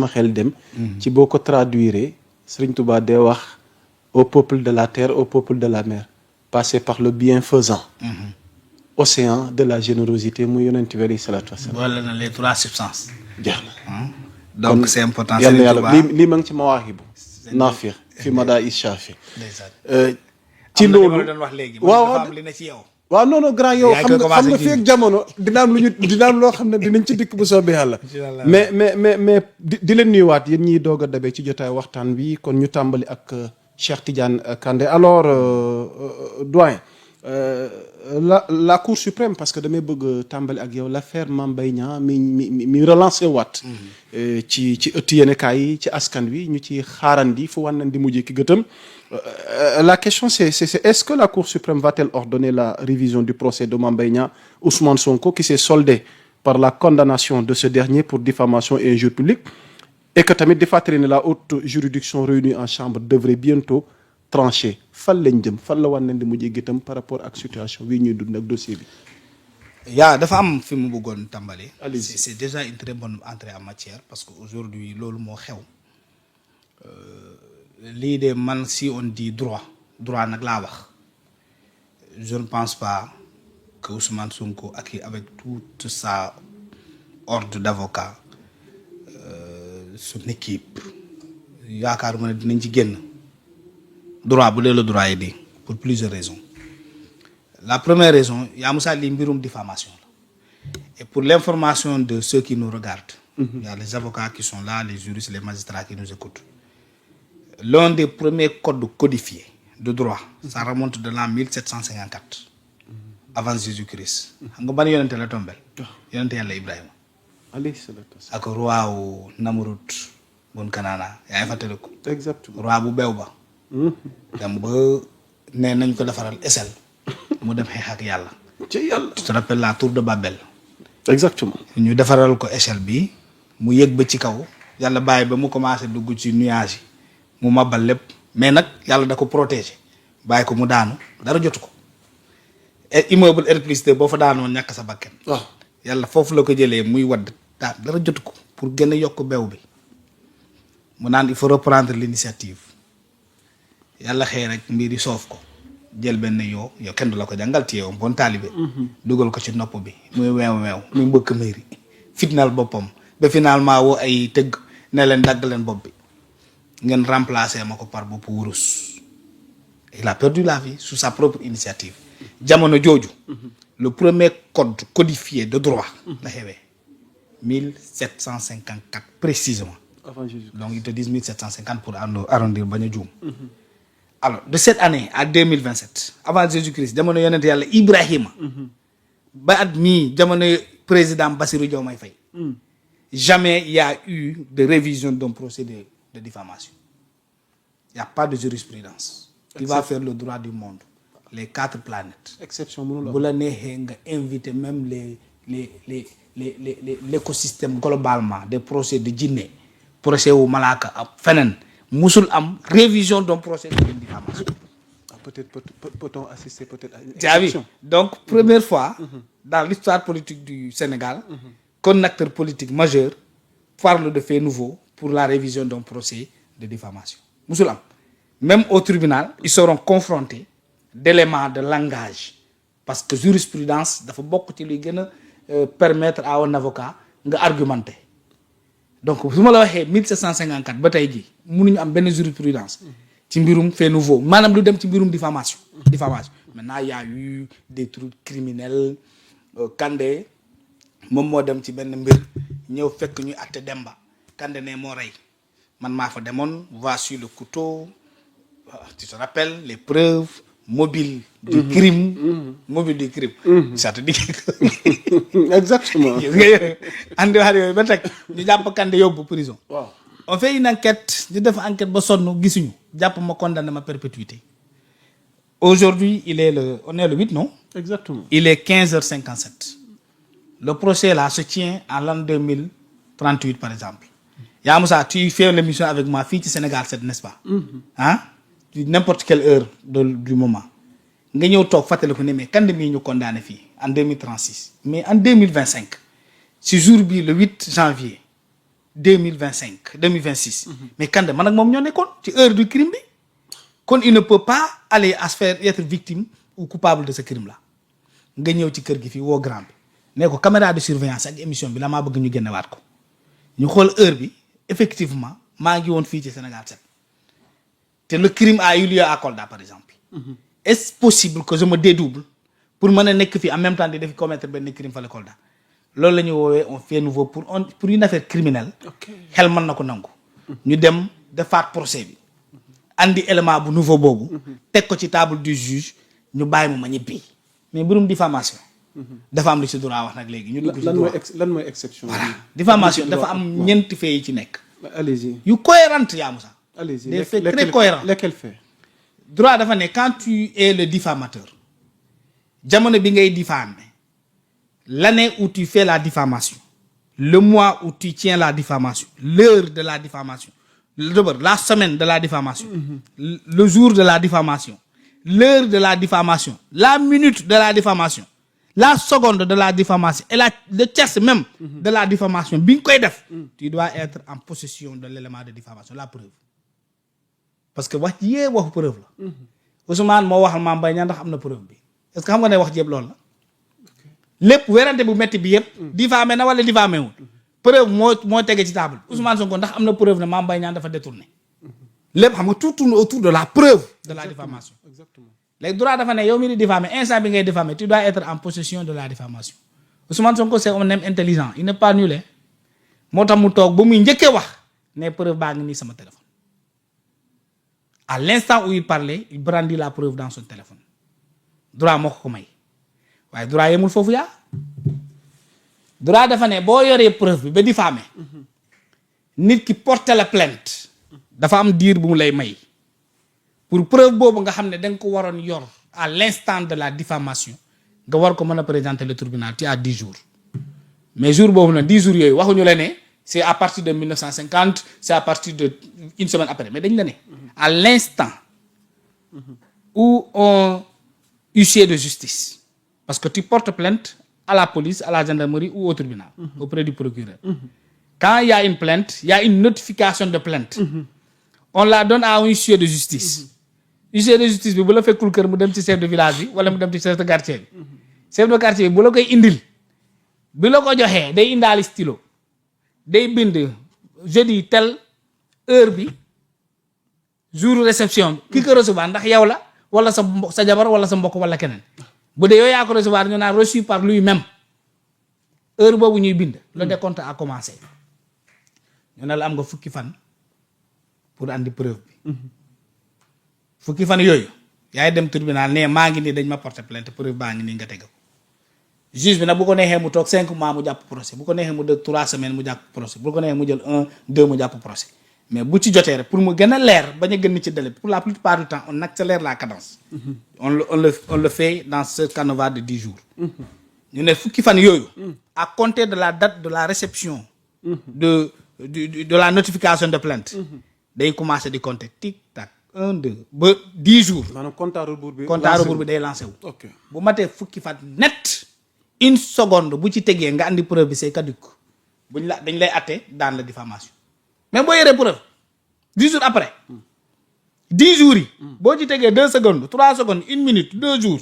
ma xel dem ci boo ko traduire Serigne Touba day wax au peuple de la terre, au peuple de la mer, passer par le bienfaisant océan de la générosité muy yonent bi alayhi salaatu wasalaam. boole na les trois substances. jeex na. donc c'est important. yàlla lii ma ngi ci mawaahibu naafir fi madaa ishaafi. ci loolu doon wax léegi. waaw li na ci yow. waaw non grand yow xam nga fii ak jamono dina am loo xam ne dinañ ci dikk bu soobee yàlla. mais di leen nuyuwaat yéen ñiy doog a dabee ci jotaay waxtaan bi kon ñu tàmbali ak Cheikh Tidiane Kandé alors doyen la Cour suprême parce que damay bëgg tàmbali ak yow l'affaire Mame Mbaye Niang mi relancé waat. ci ëtt yéenekaay yi ci askan wi ñu ci xaarandi fu wànnandi mujjee ki gëtëm. La question c'est est-ce que la Cour suprême va-t-elle ordonner la révision du procès de Mame Mbaye Niang Ousmane Sonko qui s'est soldé par la condamnation de ce dernier pour diffamation et injure publique et que tamit di fàttali ne la haute juridiction réunie en chambre devrait bientôt trancher fan lañ jëm fan la wànnandi mujjee gëtëm par rapport ak situation bii ñuy dund ak dossier bi. dafa am fi mu bëggoon tàmbali. c'est déjà une très bonne entrée en matière parce que aujourd'hui loolu moo xew. lii de man si on dit droit nag laa wax je ne pense pas que Ousmane Sonko avec toute sa horde d'avocats son équipe yaakaaruma ne dinañ ci génn droit bu dee la droit yi di pour plusieurs raisons. La première raison yaa Moussa lii mbirum diffamation la et pour l'information de ceux qui nous regardent. Il y a les avocats qui sont là, les juristes, les magistrats qui nous écoutent. L'un des premiers codes codifiés de droit, ça remonte de l'an 1754, avant Jésus-Christ. Xam nga ban yonente la tombel? Yonente Yàlla Ibrahima. Alayhi salaatu wa salaam. Ak roi wu Namrud bun Kanaana yaa ngi fàttaliku. Exactement. Roi bu beew ba. dem ba nee nañ ko defaral échelle mu dem xeex ak yàlla. ci yàlla. Tu te rappelles la tour de Babel. Exactement. ñu defaral ko échelle bi mu yëg ba ci kaw yàlla bàyyi ba mu commencé dugg ci nuage yi mu mabal lépp mais nag yàlla da ko protéger bàyyi ko mu daanu dara jotu ko et immeuble R+2 boo fa daanoon ñàkk sa bakken. waaw yàlla foofu la ko jëlee muy wadd dara jotu ko pour gën a yokk beew bi mu naan il faut reprendre l'initiative yàlla xëy rek mbir yi soof ko jël benn yow kenn du la ko jàngal ci yow bon taalibe dugal ko ci nopp bi muy weew muy mbëkk mairie fitnaal boppam ba finalement woo ay tëgg ne leen dagg leen bopp bi ngeen remplacer ma ko par bopp wurus il a perdu la vie sous sa propre initiative jamono jooju le premier code codifié de droit la xewee 1754 précisément avant Jésus. donc ils te disent 1750 pour arrondir bañ a juum. Alors de cette année à 2027 avant Jésus-Christ jamono yonent yàlla Ibrahima ba at mii jamono président Bassirou Diomaye Faye jamais il y a eu de révision d'un procès de diffamation. Il n'y a pas de jurisprudence qui va faire le droit du monde, les 4 planètes. Exception mënul bu la neexee nga inviter même l'écosystème globalement des procès de jinne procès wu malaaka ab feneen musul am révision d'un procès de diffamation. Peut-être peut-on assister peut-être à une exception. Donc première fois dans l'histoire politique du Sénégal qu'un acteur politique majeur parle de faits nouveaux pour la révision d'un procès de diffamation musul am. Même au tribunal ils seront confrontés d'éléments de langage parce que jurisprudence dafa bokk ci luy gën a permettre à un avocat nga argumenter. Donc su ma la waxee 1754 ba tey jii mënuñu am benn jurisprudence ci mbirum fait nouveau maanaam lu dem ci mbirum diffamation. Maintenant il y a eu des trucs criminels Kandé moom moo dem ci benn mbir ñëw fekk ñu àtte Demba Kandé ne moo rey man maa fa demoon voici le couteau tu te rappelles les preuves mobiles du crime. Mobile du crime. Ça te dit. Exactement. andi wax yooyu ba teg ñu jàpp Kandé yóbbu prison. waaw on fait une enquête ñu def enquête ba sonn gisuñu jàpp ma condamné ma perpétuité. Aujourd'hui on est le 8 non. Exactement. Il est 15h57. Le procès là se tient en l'an 2038 par exemple. Yaa Moussa tu fais l'émission avec moi fii ci Sénégal 7 n'est-ce pas. N'importe quelle heure du moment nga ñëw toog fàttali ko ne mais Kandé mii ñu condamné fii en 2036 mais en 2025 ce jour bii le 8 janvier 2025 2026. mais Kandé man ak moom ñoo nekkoon ci heure du crime bi kon il ne peut pas aller à se faire être victime ou coupable de ce crime là nga ñëw ci kër gi fii woo grand bi ne ko caméra de surveillance ak émission bi la maa bëgg ñu génnewaat ko ñu xool heure bi effectivement maa ngi woon fii ci Sénégal 7 te le crime a eu lieu à Kolda par exemple. est-ce possible que je me dédouble pour mën a nekk fii en même temps di def commettre benn crime fale Kolda loolu la ñu woowee on fait nouveau pour une affaire criminelle. xel mën na ko nangu. ñu dem defaat procès bi. andi élément bu nouveau boobu. teg ko ci table du juge ñu bàyyi ma ñibbi mais mbirum diffamation. dafa am lu ci droit wax nag léegi ñu dugg ci droit lan mooy exception. voilà diffamation dafa am ñeenti faits yi ci nekk. allez-y. yu cohérente yaa Moussa. allez-y des faits très cohérents. lesquels faits. droit dafa ne quand tu es le diffamateur jamono bi ngay diffamer l'année où tu fais la diffamation le mois où tu tiens la diffamation l'heure de la diffamation la semaine de la diffamation le jour de la diffamation l'heure de la diffamation la minute de la diffamation la seconde de la diffamation et le tierce même de la diffamation bi nga koy def tu dois être en possession de l'élément de diffamation la preuve parce que wax ji yee waxu preuve la Ousmane moo waxal Mame Mbaye Niang ndax am na preuve bi est-ce que xam nga ne wax ji yëpp loolu la lépp werante bu metti bi yëpp diffamé na wala diffamé wul preuve moo tege ci table Ousmane Sonko ndax am na preuve ne Mame Mbaye Niang dafa détourné lépp xam nga tout tourne autour de la preuve de la diffamation exactement léegi droit dafa ne yow mi di diffamé instant bi ngay diffamé tu dois être en possession de la diffamation Ousmane Sonko c'est un homme intelligent il n'est pas nul moo tax mu toog ba muy njëkkee wax ne preuve baa ngi nii sama téléphone à l'instant où il parlait il brandit la preuve dans son téléphone droit moo ko may waaye droit yemul foofu yaa droit dafa ne boo yoree preuve bi ba diffamé nit ki porter la plainte dafa am diir bu mu lay may pour preuve boobu nga xam ne da nga ko waroon yor à l'instant de la diffamation nga war ko mën a présenter le tribunal tu as 10 jours mais jour boobu nag 10 jours yooyu waxuñu la ne c'est à partir de 1950 c'est à partir de une semaine après mais dañ la ne à l'instant où on huissier de justice parce que tu portes plainte à la police à la gendarmerie ou au tribunal auprès du procureur quand il y a une plainte il y a une notification de plainte on la donne à un huissier de justice huissier de justice bi bu la fekkul kër mu dem ci chef de village bi wala mu dem ci chef de quartier bi chef de quartier bi bu la koy indil bi la ko joxee day indaali stylo day bind jeudi tel heure bi jour réception ki ko recevoir ndax yow la wala sa jabar wala sa mbokk wala keneen bu dee yow yaa ko recevoir ñu naan reçu par lui-même heure boobu ñuy bind le décompte a commencé ñu ne la am nga fukki fan pour andi preuve bi fukki fan yooyu yaay dem tribunal ne maa ngi nii dañ ma porter plainte preuve baa ngi nii nga teg ko juge bi nag bu ko neexee mu toog 5 mois mu jàpp procès bu ko neexee mu dëkk 3 semaines mu jàpp procès bu ko neexee mu jël 1 2 mu jàpp procès mais bu ci jotee rek pour mu gën a leer bañ a gën ci délai pour la plupart du temps on accélère la cadence. on le fait dans ce canevas de 10 jours. ñu ne fukki fan yooyu. à compter de la date de la réception. de la notification de plainte. day commencer di compter tic tac 1 2 ba 10 jours. maanaam compte à rebours bi. compte à rebours bi day lancé wu. ok bu matee fukki fan net. une seconde bu ci tegee nga andi preuve bi c'est caduc buñ la dañ lay atte dans la diffamation mais boo yoree preuve 10 jours après 10 jours yi boo ci tegee 2 secondes 3 secondes 1 minute 2 jours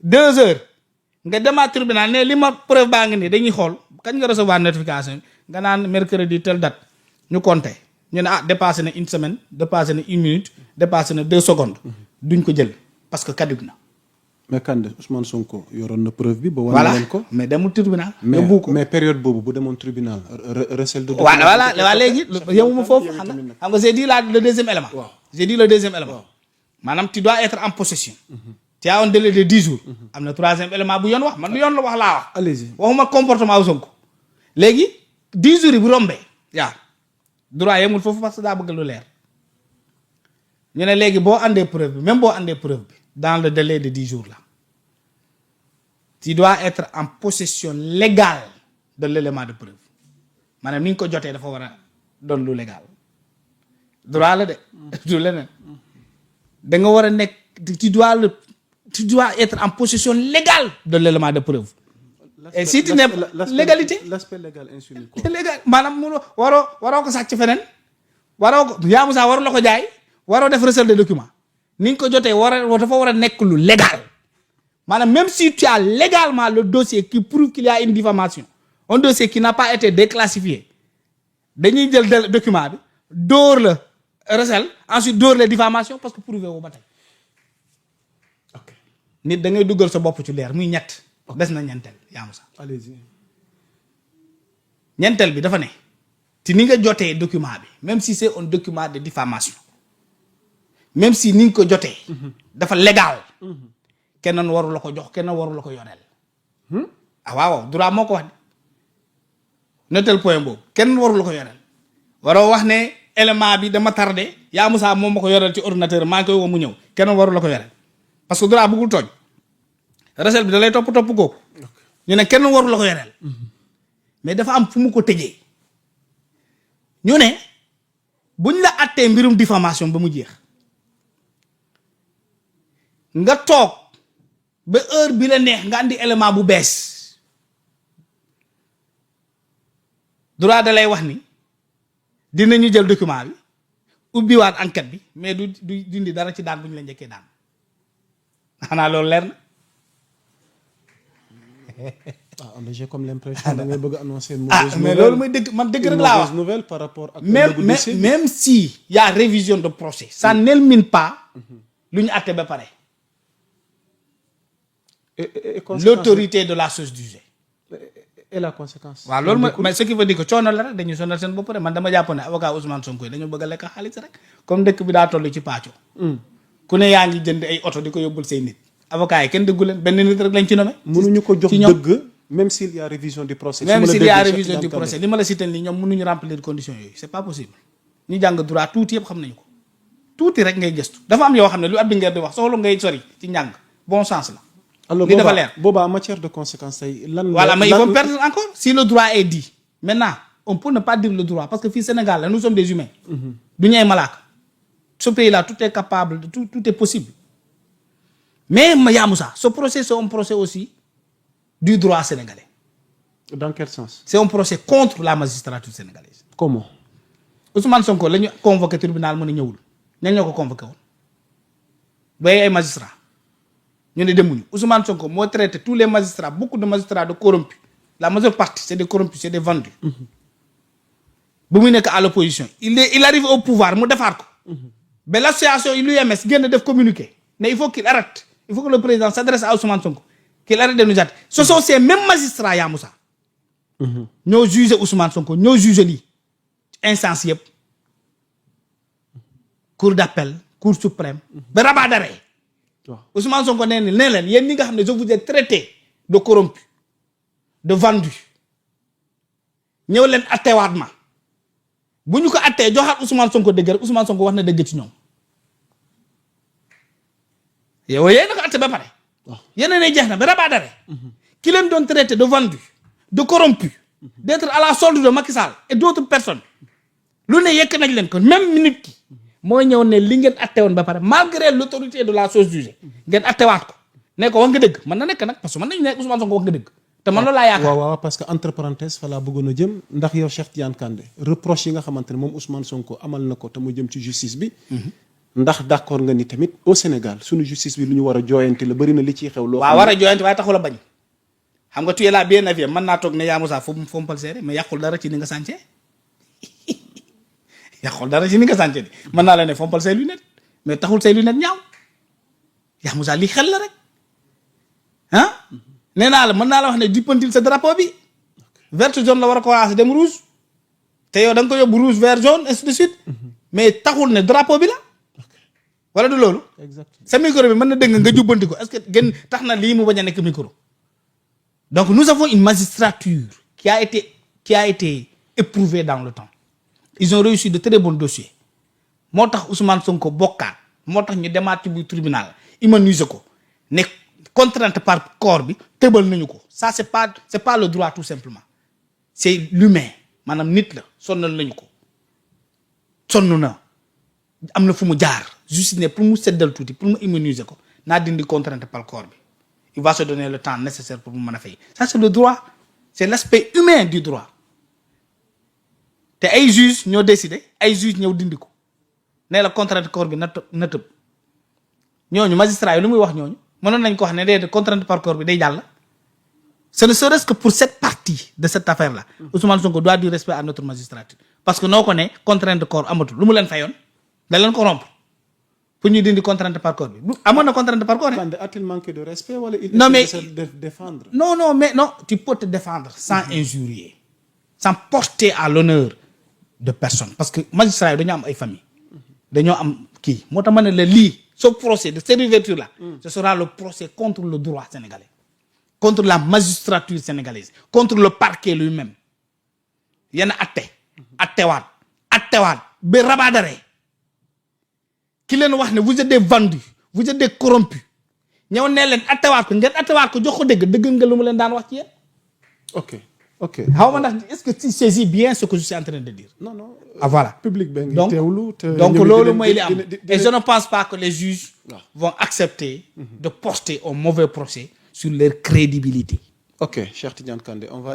2 heures nga demaat tribunal ne li ma preuve baa ngi nii dañuy xool kañ nga recevoir notification nga naan mercredi telle date ñu compter ñu ne dépassé na 1 semaine dépassé na 1 minute dépassé na 2 secondes duñ ko jël parce que caduc na. mais Kandé Ousmane Sonko yoroon na preuve bi. ba wane leen ko mais demul tribunal. mais période boobu bu demoon tribunal. recel de. voilà léegi yemuma foofu xam nga j'ai dit le deuxième élément. waaw j'ai dit le deuxième élément. waaw maanaam tu dois être en possession. tu as un délai de 10 jours. am na troisième élément bu yoon wax man lu yoon la wax laa wax. allez-y waxuma comportement wu Sonko. léegi 10 jours yi bu rombee. yaa droit yemul foofu parce que daa bëgg lu leer. ñu ne léegi boo andee preuve bi même boo andee preuve bi. dans le délai de 10 jours là tu dois être en possession légale de l'élément de preuve maanaam ni nga ko jotee dafa war a doon lu légal droit la de du leneen da nga war a nekk tu dois être en possession légale de l'élément de preuve et si tu n'es légalité l'aspect légal insuline quoi. légal maanaam mu waroo ko sàcc feneen waroo ko Yaa Moussa waru la ko jaay waroo def recel de document ni nga ko jotee dafa war a nekk lu légal maanaam même si tu as légalement le dossier qui prouve qu'il y a une diffamation un dossier qui n'a pas été déclassifié dañuy jël document bi dóor la recel ensuite dóor la diffamation parce que prouvé woo ba tey nit da ngay duggal sa bopp ci leer muy ñett des na ñeenteel Yaa Moussa. Allez-y. ñeenteel bi dafa ne ci ni nga jotee document bi même si c'est un document de diffamation même si ni nga ko jotee dafa légal kenn waru la ko jox kenn waru la ko yoreel waaw droit moo ko wax de notel point boobu kenn waru la ko yoreel waroo wax ne élément bi dama tardé Yaa Moussa moom ma ko yoreel ci ordinateur maa ngi koy woo mu ñëw kenn waru la ko yoreel parce que droit bëggul tooñ recel bi da lay topp kooku ñu ne kenn waru la ko yoreel mais dafa am fu mu ko tëjee ñu ne buñ la attee mbirum diffamation ba mu jeex nga toog ba heure bi la neex nga andi élément bu bees droit da lay wax ni dinañu jël document bi ubbiwaat enquête bi mais du dindi dara ci daan bu ñu la njëkkee daan xanaa loolu leer na. J'ai comme l'impression da ngay bëgg annoncer une mauvaise nouvelle. mais loolu mooy dëgg man dëgg rek laa wax nouvelle par rapport ak même si y a révision de procès ça n'élimine pas lu ñu àtte ba pare. L'autorité de la chose jugée. Et la conséquence. waaw loolu mooy mais ce qui veut dire que coono la rek dañuy sonal seen bopp rek man dama jàpp ne avocat Ousmane Sonko yi dañu bëgg a lekk xaalis rek comme dëkk bi daa toll ci pàcco. ku ne yaa ngi jënd ay oto di ko yóbbul say nit. avocat yi kenn dëggu leen benn nit rek lañ ci nommé. mënuñu ko jox dëgg même s'il y a révision du procès. même s'il y a révision du procès li ma la cité nii ñoom mënuñu remplir conditions yooyu c'est pas possible. ñu jàng droit tuuti yëpp xam nañu ko tuuti rek ngay gëstu dafa am yoo xam ne lu Abdou Nguer di wax soxla ngay sori ci njàng bon sens la. alors li dafa leer boobaa en matière de conséquences tey lan. voilà mais il faut perdre encore si le droit est dit maintenant on peut ne pas dire le droit parce que fii Sénégal là nous sommes des humains. du ñu ay malaaka. ce pays là tout est capable tout est possible. mais Yaa Moussa ce procès c'est un procès aussi du droit sénégalais. Dans quel sens? C'est un procès contre la magistrature sénégalaise. Comment? Ousmane Sonko la ñu convoqué tribunal mu ne ñëwul ñan ñoo ko convoqué woon bay ay magistrats ñu ne demuñu Ousmane Sonko moo traité tous les magistrats beaucoup de magistrats de corrompus la majeure partie c'est des corrompus c'est des vendus. bu muy nekk à l'opposition il arrive au pouvoir mu defaat ko. mais l'association l'UMS génn def communiqué mais il faut qu'il arrête il faut que le président s'adresse à Ousmane Sonko qu'il arrête de nous jatter ce sont ces mêmes magistrats Yaa Moussa. ñoo jugé Ousmane Sonko ñoo jugé lii instance yëpp cour d'appel cour suprême ba rabat d'arrêt. Ousmane Sonko nee leen yéen ñi nga xam ne je vous ai traité de corrompu de vendu ñëw leen attewaat ma bu ñu ko attee joxaat Ousmane Sonko dëgg rek Ousmane Sonko wax na dëgg ci ñoom yow yéen a ko atte ba pare yéen ne jeex na ba rabat d'arrêt ki leen doon traité de vendu de corrompu d'être à la solde de Macky Sall et d'autres personnes lu ne yekk nañ leen ko même minute ki mooy ñëw ne li ngeen attewoon ba pare malgré l'autorité de la chose jugée ngeen attewaat ko ne ko wax nga dëgg mën na nekk nag parce que mën nañu nekk Ousmane Sonko wax nga dëgg te man loolu laa yaakaar. waaw parce que entre parenthèses fa laa bëggoon a jëm ndax yow Cheikh Tidiane Kandé reproche yi nga xamante ne moom Ousmane Sonko amal na ko te mu jëm ci justice bi. ndax d'accord nga ni tamit au Sénégal suñu justice bi lu ñu war a jooyante la bari na li ciy xew. loo xam waaw war a jooyante waaye taxul a bañ. xam nga tu es là bien avisé mën naa toog ne Yaa Moussa fompal seere mais yàqul dara ci ni nga sàncee yàqul dara ci ni nga sàncee mën naa la ne fompal say lunettes mais taxul say lunettes ñaaw Yaa Moussa lii xel la rek ah nee naa la mën naa la wax ne juppantil sa drapeau bi vert jaune la war a commencer dem rouge te yow da nga ko yóbbu rouge vert jaune ainsi de suite mais taxul ne drapeau bi la wala du loolu. exactement sa micro bi mën na dégg nga jubbanti ko est-ce que gën tax na lii mu bañ a nekk micro. Donc nous avons une magistrature qui a été éprouvée dans le temps. Ils ont réussi de très bons dossiers. moo tax Ousmane Sonko bokkaat moo tax ñu demaat ci bu tribunal immuniser ko ne contrainte par corps bi tëbal nañu ko ça c'est pas le droit tout simplement c'est l'humain maanaam nit la sonnal nañu ko sonn na am na fu mu jaar justice ne pour mu seddal tuuti pour mu immuniser ko naa dindi contrainte par corps bi il va se donner le temps nécessaire pour mu mën a fay ça c'est le droit c'est l'aspect humain du droit te ay juges ñoo décidé ay juges ñëw dindi ko nee la contrainte corps bi na tëb ñooñu magistrat yi lu muy wax ñooñu mënoon nañ ko wax ne de contrainte par corps bi day jàll ce ne serait-ce que pour cette partie de cette affaire là Ousmane Sonko doit du respect à notre magistrature parce que noo ko ne contrainte corps amatul lu mu leen fayoon da leen ko rompre pour ñu dindi contrainte par corps bi amoon na contrainte par corps a-t-il manqué de respect wala il non mais essaie de se défendre non mais non tu peux te défendre sans injurier sans porter à l'honneur de personne parce que magistrat yi dañoo am ay famille dañoo am kii moo tax ma ne la lii ce procès de cette ouverture là ce sera le procès contre le droit sénégalais contre la magistrature sénégalaise contre le parquet lui-même yenn attewaat ba rabaadare ki leen wax ne vous êtes des vendus vous êtes des corrompus ñëw ne leen attewaat ko ngeen attewaat ko jox ko dëgg nga lu mu leen daan wax ci yéen ok xaw ma ndax est-ce que tu saisis bien ce que je suis en train de dire non voilà public ba ngi donc teewlu donc loolu mooy li am et je ne pense pas que les juges vont accepter de porter un mauvais procès sur leur crédibilité ok Cheikh Tidiane Kandé on va